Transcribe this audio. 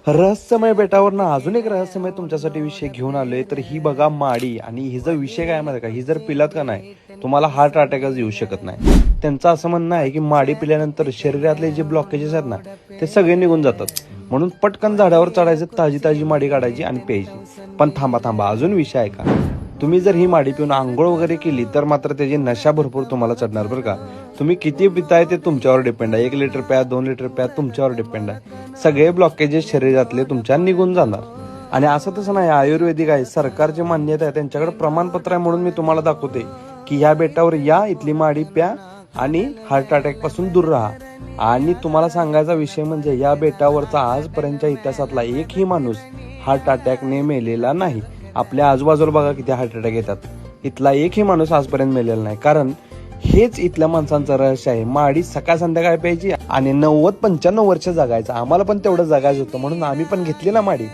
रहस्यमय बेटावरनं अजून एक रहस्यमय तुमच्यासाठी विषय घेऊन आलोय. तर ही बघा माडी, आणि हिचा विषय काय माहिती का, ही जर पिलात का नाही तुम्हाला हार्ट अटॅकच येऊ शकत नाही. त्यांचं असं म्हणणं आहे की माडी पिल्यानंतर शरीरातले जे ब्लॉकेजेस आहेत ना ते सगळे निघून जातात. म्हणून पटकन झाडावर चढायचं, ताजी ताजी माडी काढायची आणि प्यायची. पण थांबा थांबा, अजून विषय आहे का. तुम्ही जर ही माडी पिऊन आंघोळ वगैरे केली तर मात्र त्याची नशा भरपूर तुम्हाला चढणार बरं का. तुम्ही किती पिताय ते तुमच्यावर डिपेंड आहे. 1 लिटर प्या, 2 लिटर प्या, तुमच्यावर डिपेंड आहे. सगळे ब्लॉकेजेस शरीरातले तुमच्या निघून जाणार. आणि असं तसं नाही, आयुर्वेदिक आहे, सरकारची मान्यता आहे, त्यांच्याकडे प्रमाणपत्र आहे. म्हणून मी तुम्हाला दाखवते की ह्या बेटावर या, इथली माडी प्या आणि हार्ट अटॅक पासून दूर राहा. आणि तुम्हाला सांगायचा विषय म्हणजे या बेटावरचा आजपर्यंतच्या इतिहासातला एकही माणूस हार्ट अटॅकने मेलेला नाही. आपल्या आजूबाजूला बघा किती हार्ट अटॅक येतात, इथला एकही माणूस आजपर्यंत मेलेला नाही. कारण हेच इथल्या माणसांचं रहस्य आहे. माडी सकाळ संध्याकाळ प्यायची आणि 90-95 वर्ष जगायचं. आम्हाला पण तेवढं जगायचं होतं म्हणून आम्ही पण घेतली ना माडी.